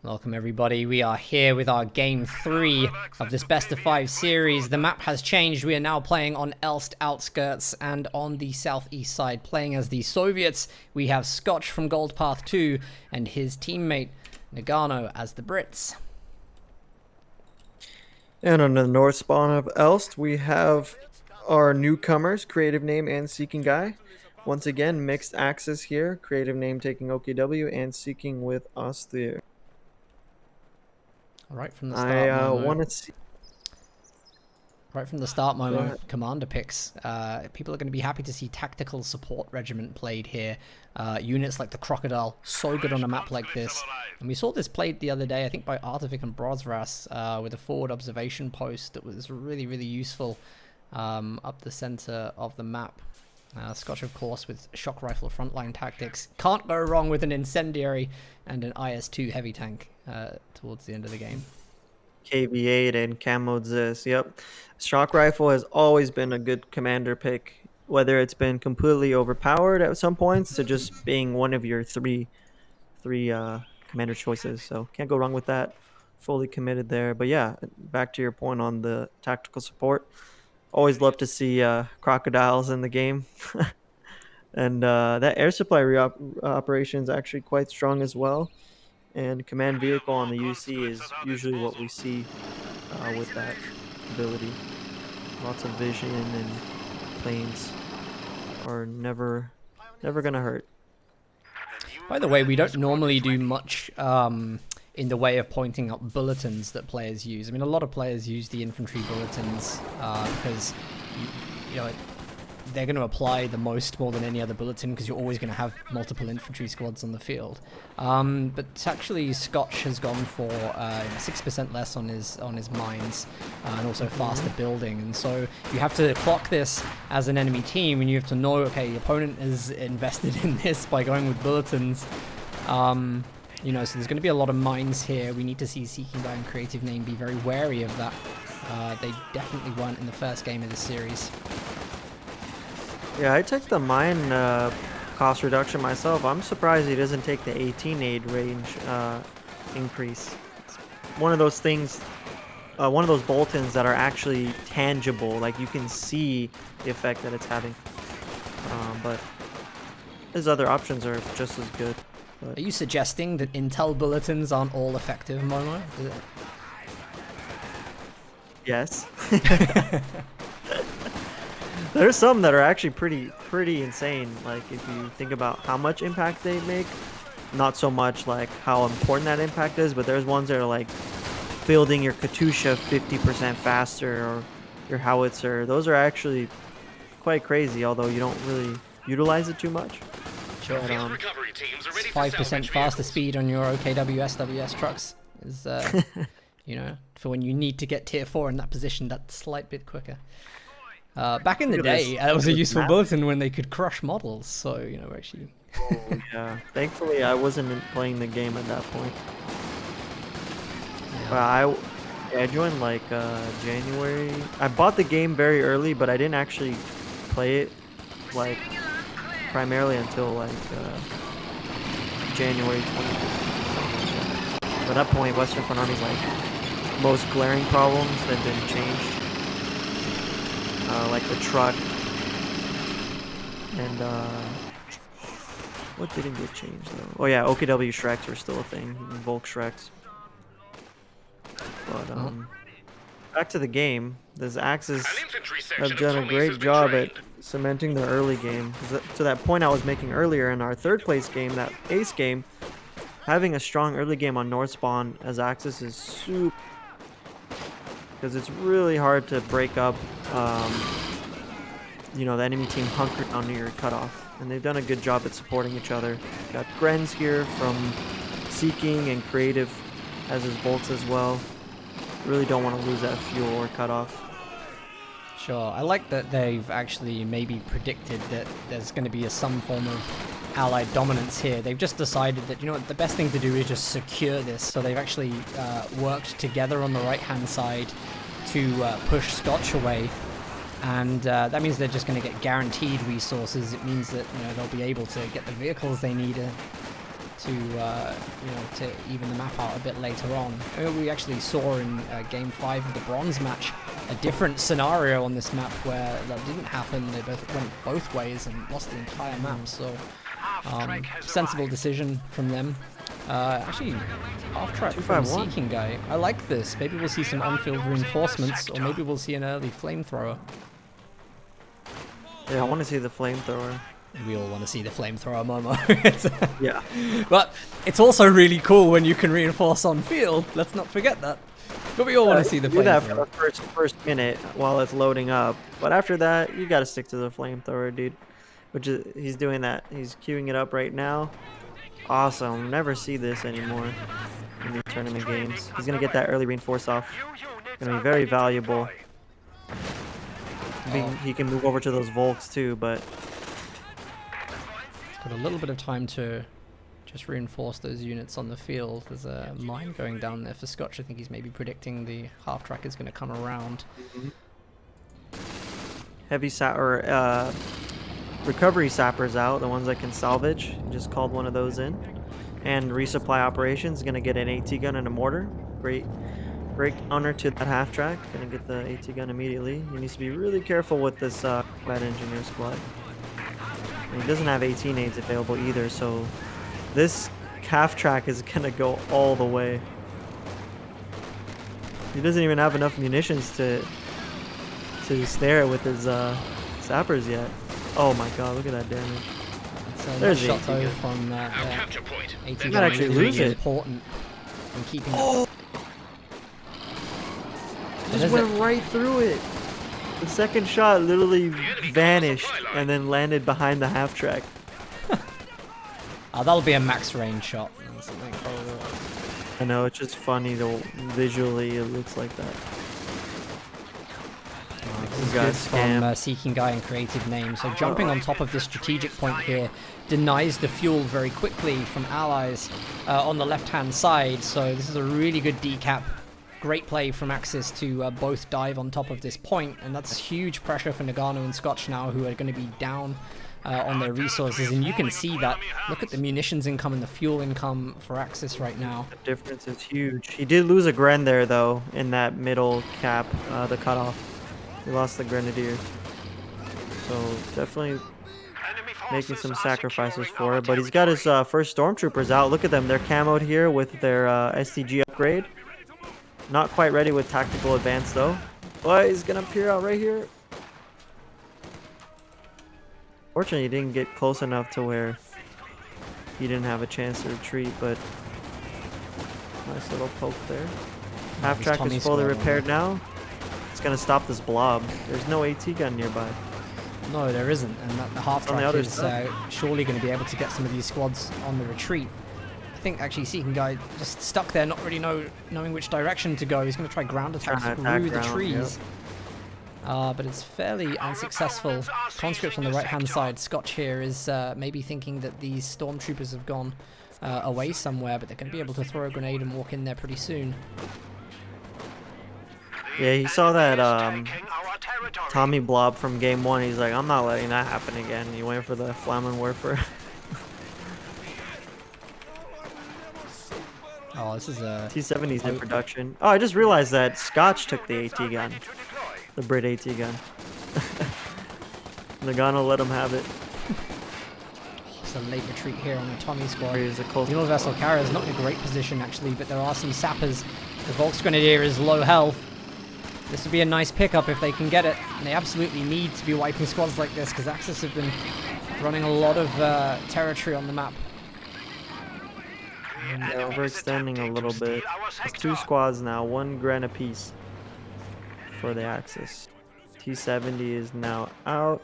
Welcome everybody, we are here with our game 3 of this best of 5 series. The map has changed, we are now playing on Elst outskirts and on the southeast side, playing as the Soviets. We have Scotch from Gold Path 2 and his teammate Noggano as the Brits. And on the north spawn of Elst, we have our newcomers, CreativeName and SeekingGuy. Once again, mixed axis here, CreativeName taking OKW and Seeking with us there. Right from the start, Momo, commander picks. People are going to be happy to see tactical support regiment played here. Units like the Crocodile, so good on a map like this. And we saw this played the other day, I think by Artivik and Brozras, with a forward observation post that was really, really useful up the center of the map. Scotch, of course, with shock rifle frontline tactics. Can't go wrong with an incendiary and an IS-2 heavy tank towards the end of the game. KV-8 and Camo Zis, yep. Shock rifle has always been a good commander pick, whether it's been completely overpowered at some points to just being one of your three commander choices. So can't go wrong with that. Fully committed there. But yeah, back to your point on the tactical support. Always love to see crocodiles in the game. And that air supply operation is actually quite strong as well. And command vehicle on the UC is usually what we see with that ability. Lots of vision and planes are never gonna hurt. By the way, we don't normally do much in the way of pointing out bulletins that players use. I mean, a lot of players use the infantry bulletins because you know they're going to apply the most more than any other bulletin because you're always going to have multiple infantry squads on the field. But actually, Scotch has gone for 6% less on his mines and also faster building. And so you have to clock this as an enemy team, and you have to know, okay, the opponent is invested in this by going with bulletins. So there's going to be a lot of mines here. We need to see SeekingGuy and CreativeName be very wary of that. They definitely weren't in the first game of this series. Yeah, I took the mine cost reduction myself. I'm surprised he doesn't take the 18 aid range increase. It's one of those things, one of those bulletins that are actually tangible. Like you can see the effect that it's having. But his other options are just as good. But... Are you suggesting that Intel bulletins aren't all effective, Momo? Yes. There's some that are actually pretty insane. Like if you think about how much impact they make, not so much like how important that impact is, but there's ones that are like building your Katusha 50% faster or your howitzer. Those are actually quite crazy, although you don't really utilize it too much. Sure. 5% faster speed on your OKW SWS trucks is, for when you need to get tier 4 in that position, that slight bit quicker. Back in the day, that was a useful bulletin when they could crush models, so, actually... Oh, yeah. Thankfully, I wasn't playing the game at that point. Yeah. But I joined, like, January. I bought the game very early, but I didn't actually play it, like, primarily until, like, January 2015. By that point, Western Front Army's, like, most glaring problems had been changed. Like the truck and what didn't get changed though? Oh yeah, OKW Shreks were still a thing, Volk Shreks. But back to the game. This Axis have done a great job at cementing the early game. To that point I was making earlier in our third place game, that Ace game, having a strong early game on North Spawn as Axis is super, because it's really hard to break up the enemy team hunkered onto your cutoff, and they've done a good job at supporting each other. Got Grenz here from Seeking and Creative as his bolts as well. Really don't want to lose that fuel or cutoff. Sure, I like that they've actually maybe predicted that there's going to be some form of allied dominance here. They've just decided that, the best thing to do is just secure this, so they've actually worked together on the right-hand side to push Scotch away. And that means they're just going to get guaranteed resources. It means that they'll be able to get the vehicles they need to to even the map out a bit later on. I mean, we actually saw in Game 5 of the bronze match a different scenario on this map where that didn't happen. They both went both ways and lost the entire map. So sensible decision from them. Actually, half track from Seeking Guy. I like this. Maybe we'll see some on-field reinforcements, or maybe we'll see an early flamethrower. Yeah, I want to see the flamethrower. We all want to see the flamethrower, Momo. Yeah. But it's also really cool when you can reinforce on field. Let's not forget that. But we all want to see the flamethrower. Do that for the first minute while it's loading up. But after that, you got to stick to the flamethrower, dude. Which is, he's doing that. He's queuing it up right now. Awesome. Never see this anymore in these tournament games. He's going to get that early reinforce off. Going to be very valuable. He can move over to those Volks too, but... Got a little bit of time to just reinforce those units on the field. There's a mine going down there for Scotch. I think he's maybe predicting the half track is going to come around. Heavy recovery sappers out, the ones that can salvage. Just called one of those in. And resupply operations, going to get an AT gun and a mortar. Great honor to that half track. Going to get the AT gun immediately. He needs to be really careful with this combat engineer squad. And he doesn't have 18 aids available either, so this half track is going to go all the way. He doesn't even have enough munitions to snare with his sappers yet. Oh my god, look at that damage. There's the shot though from that AT gun. Might actually lose it. Important in keeping it. Just went right through it. The second shot literally vanished and then landed behind the half track. Oh, that'll be a max range shot. I know, it's just funny though. Visually, it looks like that. This is good from Seeking Guy and CreativeName. So jumping on top of this strategic point here denies the fuel very quickly from allies on the left-hand side. So this is a really good decap. Great play from Axis to both dive on top of this point, and that's huge pressure for Noggano and Scotch now, who are going to be down on their resources, and you can see that. Look at the munitions income and the fuel income for Axis right now. The difference is huge. He did lose a Gren there, though, in that middle cap, the cutoff. He lost the Grenadier. So definitely making some sacrifices for it, but he's got his first Stormtroopers out. Look at them. They're camoed here with their STG upgrade. Not quite ready with tactical advance though. But he's gonna peer out right here. Fortunately, he didn't get close enough to where he didn't have a chance to retreat, but nice little poke there. Half track is fully repaired now. It's gonna stop this blob. There's no AT gun nearby. No, there isn't, and the half track is surely going to be able to get some of these squads on the retreat. I think actually Seeking Guy just stuck there, not really knowing which direction to go. He's going to try ground attack through the trees. Yep. But it's fairly unsuccessful. Conscripts on the right-hand side. Scotch here is maybe thinking that these stormtroopers have gone away somewhere, but they're going to be able to throw a grenade and walk in there pretty soon. Yeah, he saw that Tommy blob from game 1. He's like, I'm not letting that happen again. He went for the Flammenwerfer. Oh, this is a T-70's in production. Oh, I just realized that Scotch took the AT gun. The Brit AT gun. Noggano let him have it. It's a late retreat here on the Tommy squad. The Mule Vessel Carrier is not in a great position actually, but there are some sappers. The Volks Grenadier is low health. This would be a nice pickup if they can get it. And they absolutely need to be wiping squads like this because Axis have been running a lot of territory on the map. And they're overextending a little bit. It's 2 squads now, 1 Gren apiece for the Axis. T-70 is now out.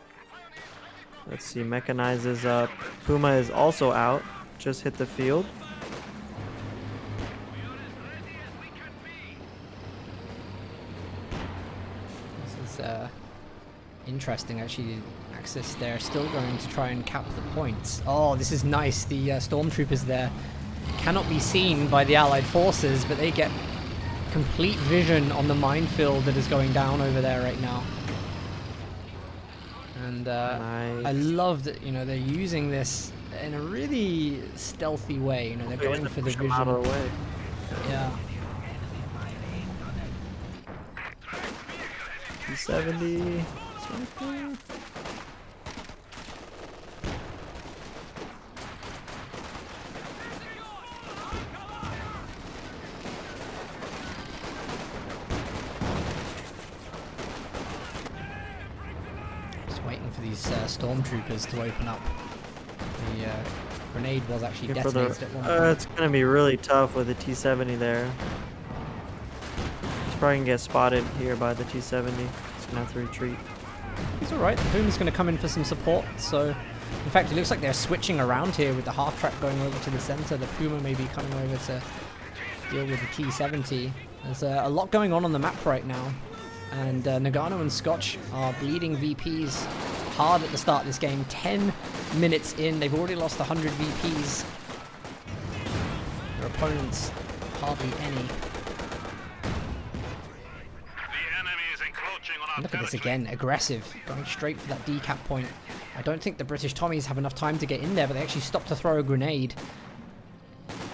Let's see, Mechanize is up. Puma is also out. Just hit the field. This is interesting actually. Axis, they're still going to try and cap the points. Oh, this is nice. The stormtroopers there cannot be seen by the allied forces, but they get complete vision on the minefield that is going down over there right now. And nice. I love that, you know, they're using this in a really stealthy way. You know, they're going for the Push them out of vision. the way. Yeah. T70. Just waiting for these stormtroopers to open up. The grenade was actually detonated at one point. It's gonna be really tough with the T70 there. He's probably gonna get spotted here by the T70. He's gonna have to retreat. He's alright. The Puma's going to come in for some support. So, in fact, it looks like they're switching around here with the half track going over to the center. The Puma may be coming over to deal with the T70. There's a lot going on the map right now. And Noggano and Scotch are bleeding VPs hard at the start of this game. 10 minutes in, they've already lost 100 VPs. Their opponents, hardly any. And look at this again, aggressive, going straight for that decap point. I don't think the British Tommies have enough time to get in there, but they actually stopped to throw a grenade.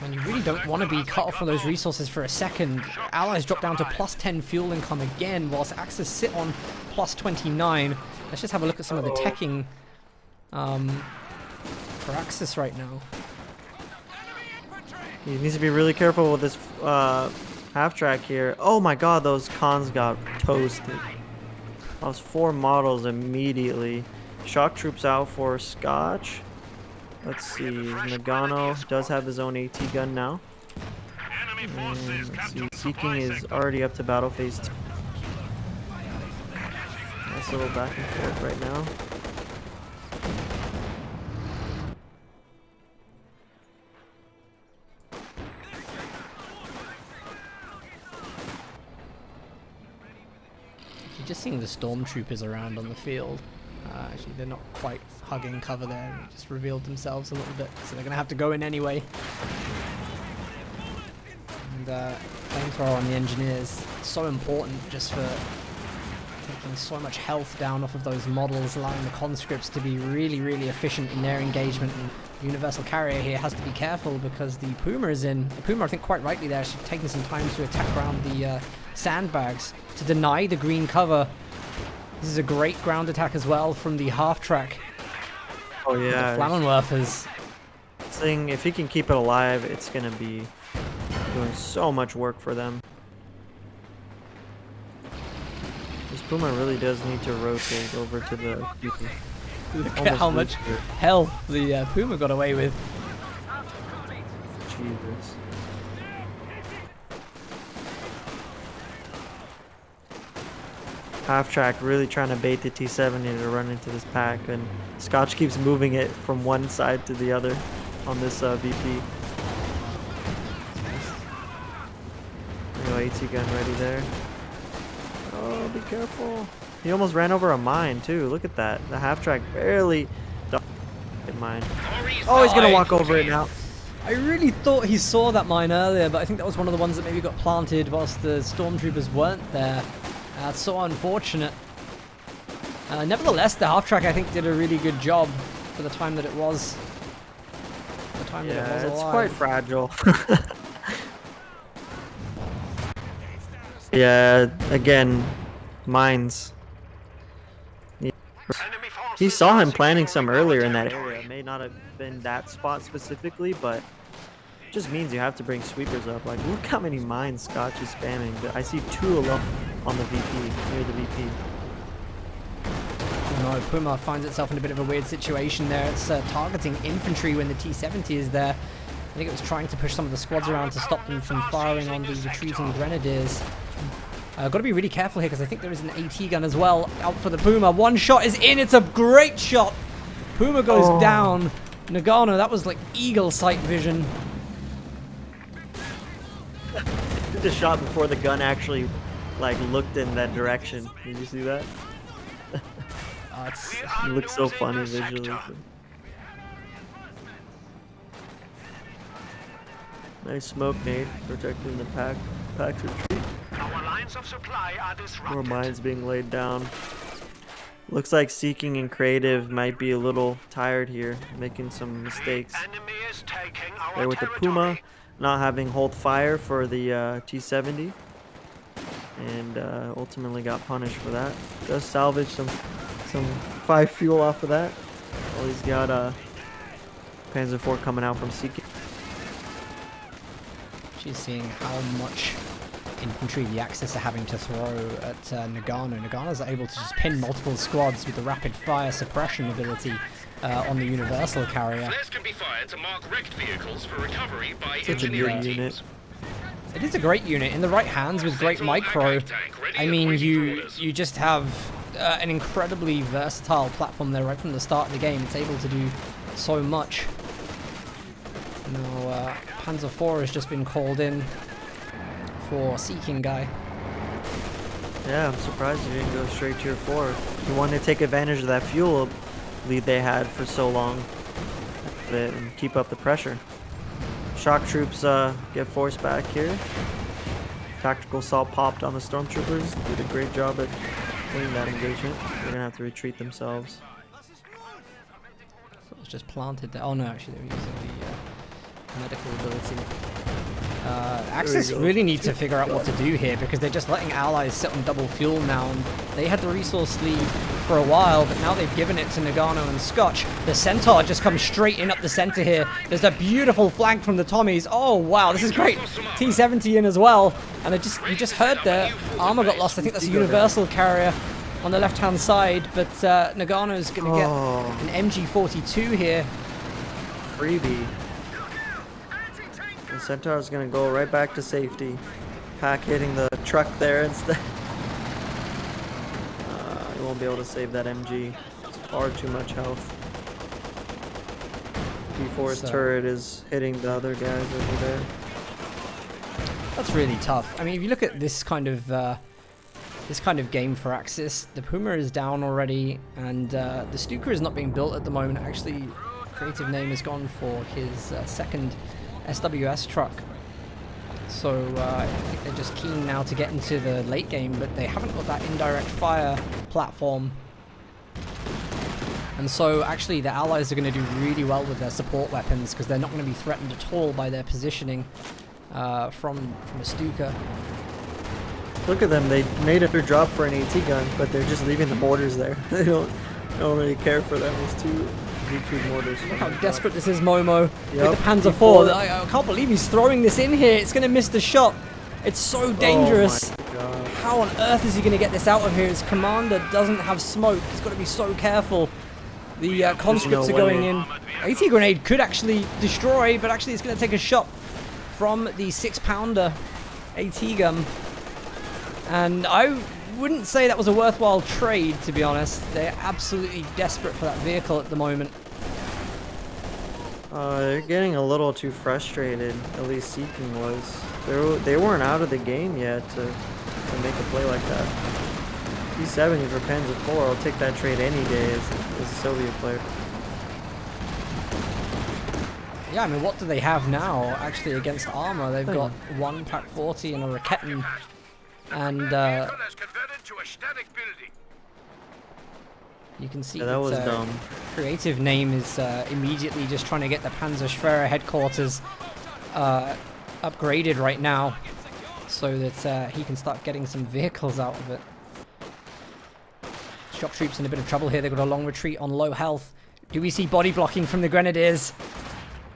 And you really don't want to be cut off from those resources for a second. Allies drop down to plus 10 fuel income again, whilst Axis sit on plus 29. Let's just have a look at some of the teching for Axis right now. He needs to be really careful with this half track here. Oh my god, those cons got toasted. Those 4 models immediately. Shock troops out for Scotch. Let's see, Noggano does have his own AT gun now. And let's see, Seeking is already up to battle phase 2. Nice little back and forth right now. You're just seeing the stormtroopers around on the field. Actually, they're not quite hugging cover there. They just revealed themselves a little bit, so they're going to have to go in anyway. And flamethrower on the engineers, so important just for taking so much health down off of those models, allowing the conscripts to be really, really efficient in their engagement. And the Universal Carrier here has to be careful because the Puma is in. The Puma, I think quite rightly there, should taking some time to attack around the sandbags to deny the green cover. This is a great ground attack as well from the half track. Oh yeah. The Flammenwerfers. Thing, if he can keep it alive, it's gonna be doing so much work for them. This Puma really does need to rotate over to the BP. Look at how much health the Puma got away with. Jesus. Half track really trying to bait the T70 to run into this pack, and Scotch keeps moving it from one side to the other on this VP. AT gun ready there. Oh, be careful. He almost ran over a mine too. Look at that. The half track barely hit mine. Oh, he's gonna walk over it now. I really thought he saw that mine earlier, but I think that was one of the ones that maybe got planted whilst the stormtroopers weren't there. That's so unfortunate. Nevertheless, the half track I think did a really good job for the time that it was. The time that it was alive. It's quite fragile. Yeah, again, mines. He saw him planting some earlier in that area. It may not have been that spot specifically, but it just means you have to bring sweepers up. Like, look how many mines Scotch is spamming. I see 2 alone on the VP, near the VP. Oh no, Puma finds itself in a bit of a weird situation there. It's targeting infantry when the T-70 is there. I think it was trying to push some of the squads around to stop them from firing on the retreating grenadiers. Got to be really careful here because I think there is an AT gun as well out for the Puma. One shot is in. It's a great shot. Puma goes down. Noggano, that was like eagle sight vision. Did the shot before the gun actually like looked in that direction. Did you see that? It looks so funny visually. Nice smoke nade protecting the pack's retreat. Our lines of supply are disrupted. More mines being laid down. Looks like Seeking and Creative might be a little tired here, making some mistakes. There with the Puma, not having hold fire for the T-70, and ultimately got punished for that. Just salvaged some 5 fuel off of that. Well, he's got Panzer IV coming out from Seeking. She's seeing how much infantry the Axis are having to throw at Noggano. Noggano's able to just pin multiple squads with the rapid fire suppression ability on the universal carrier. Flares can be fired to mark wrecked vehicles for recovery by Such a good unit. It is a great unit in the right hands with great micro. I mean, you just have an incredibly versatile platform there right from the start of the game. It's able to do so much. Now, Panzer IV has just been called in for Seeking Guy. Yeah, I'm surprised you didn't go straight tier 4. You wanted to take advantage of that fuel lead they had for so long and keep up the pressure. Shock troops get forced back here. Tactical assault popped on the stormtroopers. Did a great job at winning that engagement. They're gonna have to retreat themselves. So it was just planted there. Oh no, actually they were using the medical ability. Axis really need to figure out what to do here because they're just letting allies sit on double fuel now, and they had the resource lead for a while, but now they've given it to Noggano and Scotch. The Centaur just comes straight in up the center here. There's a beautiful flank from the Tommies. Oh wow, this is great. T-70 in as well, and you just heard the armor got lost. I think that's a universal carrier on the left-hand side, but Nagano's going to get an MG42 here. Freebie. The Centaur's gonna go right back to safety. Pack hitting the truck there instead. You won't be able to save that MG. It's far too much health. B4's turret is hitting the other guys over there. That's really tough. I mean, if you look at this kind of game for Axis, the Puma is down already, and the Stuka is not being built at the moment. Actually, CreativeName has gone for his second SWS truck. So I think they're just keen now to get into the late game, but they haven't got that indirect fire platform. And so actually the allies are going to do really well with their support weapons because they're not going to be threatened at all by their positioning from a Stuka. Look at them, they made it their job for an AT gun, but they're just leaving the mortars there. They don't really care for them. It's two V2 mortars. Look how desperate this is, Momo, with the Panzer IV. I can't believe he's throwing this in here. It's going to miss the shot. It's so dangerous. Oh my God. How on earth is he going to get this out of here? His commander doesn't have smoke. He's got to be so careful. The conscripts are going in. AT grenade could actually destroy, but actually it's going to take a shot from the 6-pounder AT gun. And I wouldn't say that was a worthwhile trade, to be honest. They're absolutely desperate for that vehicle at the moment. They're getting a little too frustrated, at least Seeking was. They weren't out of the game yet to make a play like that. T-70 for Panzer IV, I'll take that trade any day as a Soviet player. Yeah, I mean, what do they have now, actually, against armor? They've got one Pak 40 and a Raketten. And you can see that was dumb. CreativeName is immediately just trying to get the Panzerschwere headquarters upgraded right now so that he can start getting some vehicles out of it. Shock troops in a bit of trouble here. They've got a long retreat on low health. Do we see body blocking from the Grenadiers?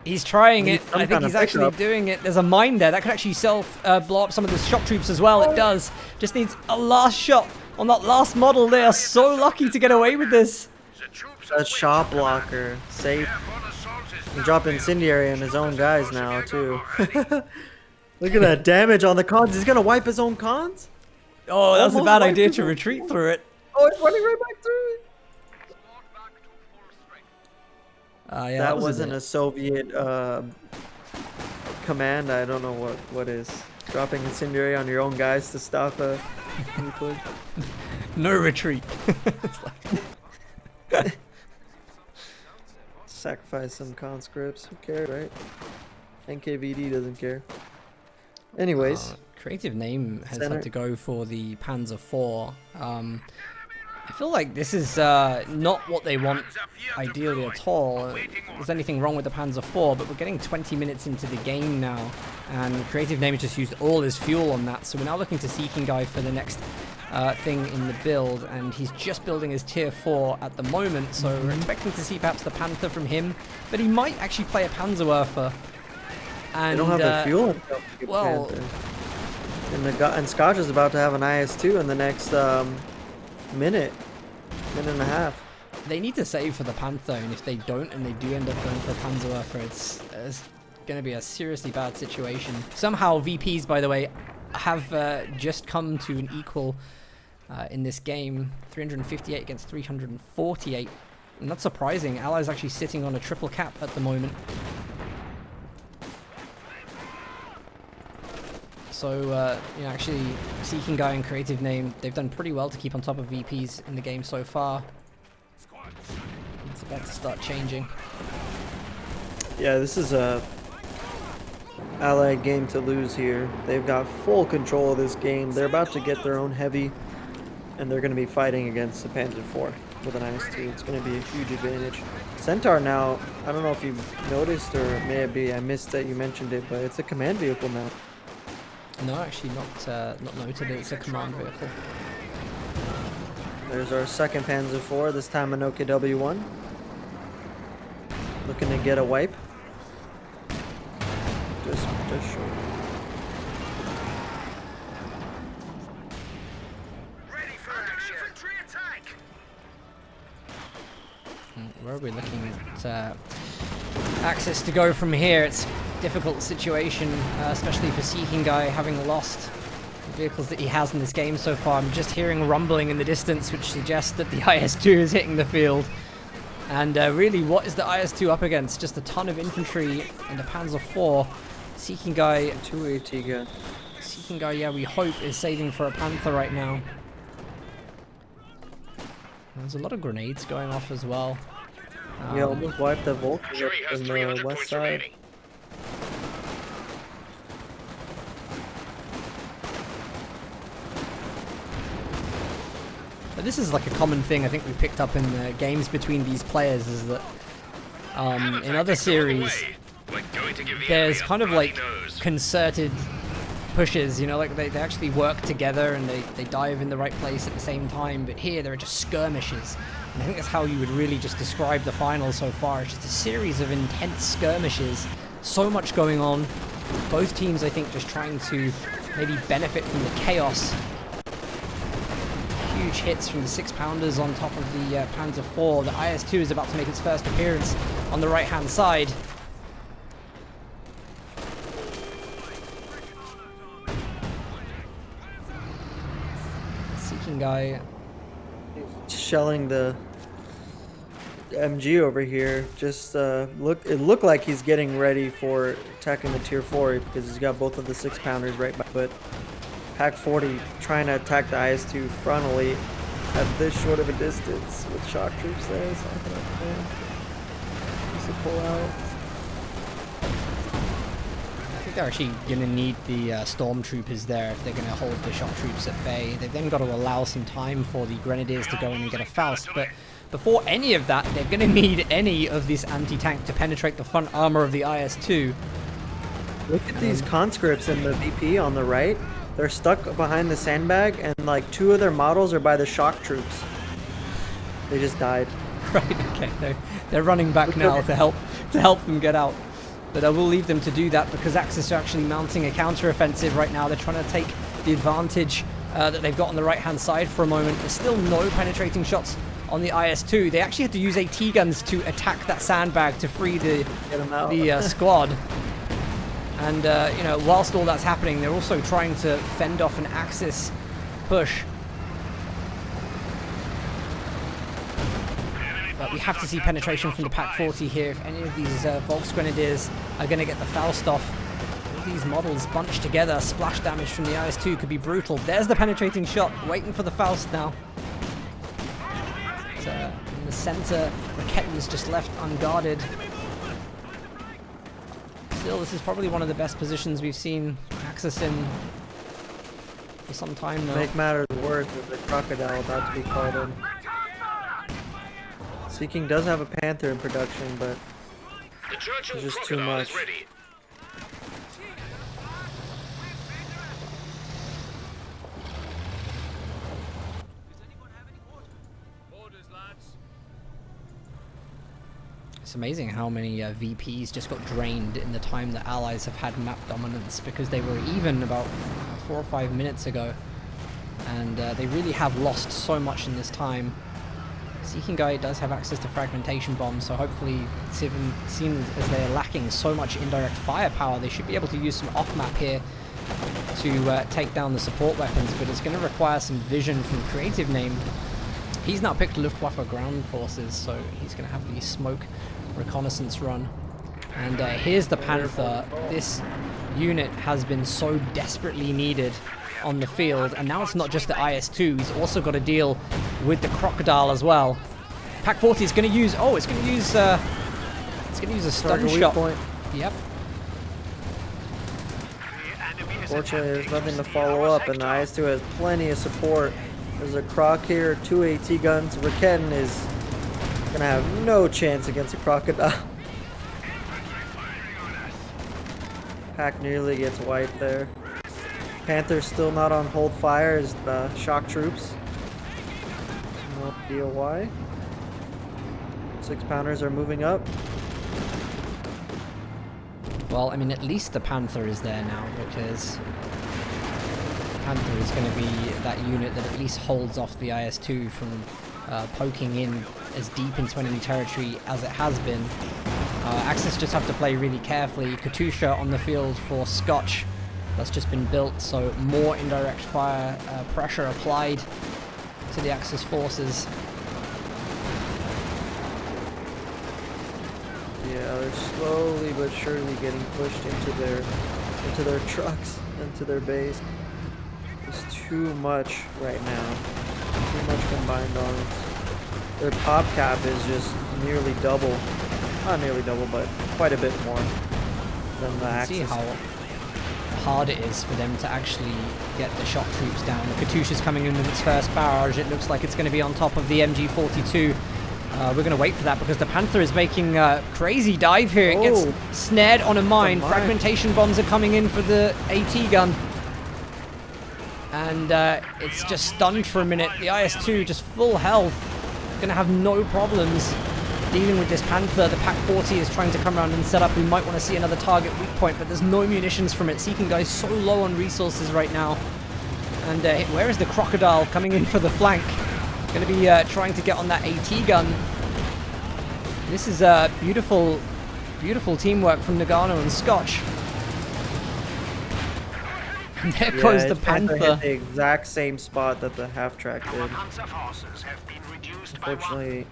He's trying it. I think he's actually doing it. There's a mine there. That could actually blow up some of the shock troops as well. It does. Just needs a last shot on that last model. They are so lucky to get away with this. That shot blocker. Safe. He dropped incendiary on his own guys now, too. Look at that damage on the cons. He's going to wipe his own cons? Oh, that's a bad idea to retreat through it. Oh, it's running right back through it. Yeah, that wasn't a Soviet command. I don't know what is. Dropping incendiary on your own guys to stop a nuclear. No retreat. Sacrifice some conscripts. Who cares, right? NKVD doesn't care. Anyways. CreativeName has had to go for the Panzer IV. I feel like this is not what they want ideally at all. There's anything wrong with the Panzer IV, but we're getting 20 minutes into the game now, and CreativeName has just used all his fuel on that, so we're now looking to SeekingGuy for the next thing in the build, and he's just building his tier 4 at the moment, so we're expecting to see perhaps the Panther from him, but he might actually play a Panzerwerfer. And, they don't have the fuel. Well, and Scotch is about to have an IS-2 in the next minute and a half. They need to save for the Panther, and if they don't and they do end up going for a Panzerwerfer, it's going to be a seriously bad situation. Somehow VPs, by the way, have just come to an equal in this game, 358 against 348. And that's surprising. Allies actually sitting on a triple cap at the moment. So, you know, actually, SeekingGuy and CreativeName, they've done pretty well to keep on top of VPs in the game so far. It's about to start changing. Yeah, this is a Allied game to lose here. They've got full control of this game. They're about to get their own heavy, and they're going to be fighting against the Panzer IV with an IS-2. It's going to be a huge advantage. Centaur now, I don't know if you noticed, or maybe I missed that you mentioned it, but it's a command vehicle now. No, actually not noted. It's a command vehicle. There's our second Panzer IV, this time an OKW-1. Looking to get a wipe. Just short. Ready for action. Infantry attack. Where are we looking at access to go from here? It's a difficult situation, especially for SeekingGuy, having lost the vehicles that he has in this game so far. I'm just hearing rumbling in the distance, which suggests that the IS-2 is hitting the field. And really, what is the IS-2 up against? Just a ton of infantry and a Panzer IV. SeekingGuy, 2 AT gun. SeekingGuy, yeah, we hope is saving for a Panther right now. There's a lot of grenades going off as well. Yeah, almost wiped the Volk Sure, he has in 300 the west points side. remaining. But this is like a common thing I think we picked up in the games between these players, is that in other series there's kind of like concerted pushes, you know, like they actually work together and they dive in the right place at the same time, but here there are just skirmishes. And I think that's how you would really just describe the final so far. It's just a series of intense skirmishes, so much going on. Both teams, I think, just trying to maybe benefit from the chaos. Huge hits from the 6-pounders on top of the Panzer IV. The IS-2 is about to make its first appearance on the right-hand side. SeekingGuy Shelling the MG over here. Just it looked like he's getting ready for attacking the tier 4 because he's got both of the 6-pounders right by, but Pack 40 trying to attack the IS-2 frontally at this short of a distance with shock troops there. It's not gonna plan. Needs to pull out. I think they're actually going to need the stormtroopers there if they're going to hold the shock troops at bay. They've then got to allow some time for the grenadiers to go in and get a Faust, but before any of that, they're going to need any of this anti-tank to penetrate the front armor of the IS-2. Look at these conscripts in the VP on the right. They're stuck behind the sandbag, and like 2 of their models are by the shock troops. They just died. Right, okay, they're running back now to help them get out. But I will leave them to do that because Axis are actually mounting a counter-offensive right now. They're trying to take the advantage that they've got on the right-hand side for a moment. There's still no penetrating shots on the IS-2. They actually had to use AT guns to attack that sandbag to free the squad. And, you know, whilst all that's happening, they're also trying to fend off an Axis push. But we have to see penetration from the Pack 40 here. If any of these Volksgrenadiers are going to get the Faust off, all these models bunched together, splash damage from the IS-2 could be brutal. There's the penetrating shot, waiting for the Faust now. But, in the center, Raketten's just left unguarded. Still, this is probably one of the best positions we've seen Axis in for some time now. Make matters worse with the crocodile about to be called in. Seeking does have a Panther in production, but The Churchill it's just too crocodile much. is ready. It's amazing how many VPs just got drained in the time that allies have had map dominance, because they were even about 4 or 5 minutes ago, and they really have lost so much in this time. Seeking Guy does have access to fragmentation bombs, so hopefully, seeing as they're lacking so much indirect firepower, they should be able to use some off-map here to take down the support weapons, but it's going to require some vision from CreativeName. He's now picked Luftwaffe ground forces, so he's going to have the smoke reconnaissance run. And here's the Panther. This unit has been so desperately needed on the field, and now it's not just the IS-2, he's also got to deal with the Crocodile as well. Pac 40 is going to use, it's going to use a stun shot. Point. Yep. Fortunately, there's nothing to follow up, and the IS-2 has plenty of support. There's a Croc here, 2 AT guns. Raketten is gonna have no chance against a Crocodile. Pack nearly gets wiped there. Panther's still not on hold fire as the shock troops. No idea why. 6-pounders are moving up. Well, I mean, at least the Panther is there now, because Panther is going to be that unit that at least holds off the IS-2 from poking in as deep into enemy territory as it has been. Axis just have to play really carefully. Katusha on the field for Scotch. That's just been built, so more indirect fire pressure applied to the Axis forces. Yeah, they're slowly but surely getting pushed into their trucks, into their base. There's too much right now. Too much combined arms. Their pop cap is just nearly double. Not nearly double, but quite a bit more than the Axis. See how hard it is for them to actually get the shock troops down. The Katusha's coming in with its first barrage. It looks like it's going to be on top of the MG42. We're going to wait for that because the Panther is making a crazy dive here. It gets snared on a mine. Fragmentation bombs are coming in for the AT gun. And it's just stunned for a minute. The IS-2 just full health. Going to have no problems dealing with this Panther. The Pac 40 is trying to come around and set up. We might want to see another target weak point, but there's no munitions from it. Seeking Guy is so low on resources right now. And where is the Crocodile coming in for the flank? Going to be trying to get on that AT gun. This is beautiful, beautiful teamwork from Noggano and Scotch. And there goes the Panther. Hit the exact same spot that the half-track did. Unfortunately,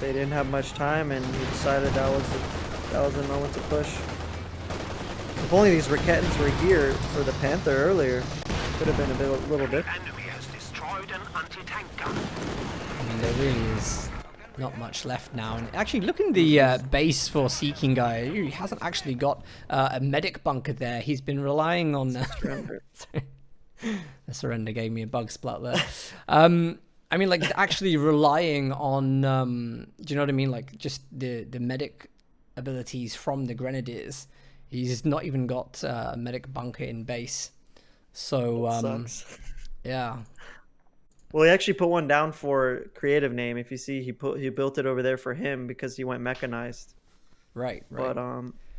they didn't have much time, and he decided that was the moment to push. If only these Rakettens were here for the Panther earlier, could have been a little bit. I mean, there really is not much left now. And actually, look in the base for Seeking Guy. He hasn't actually got a medic bunker there. He's been relying on... Surrender. The surrender gave me a bug splat there. I mean, like, he's actually relying on... do you know what I mean? Like, just the medic abilities from the Grenadiers. He's not even got a medic bunker in base. So, Sucks. yeah. Well, he actually put one down for CreativeName. If you see, he built it over there for him because he went mechanized. Right. But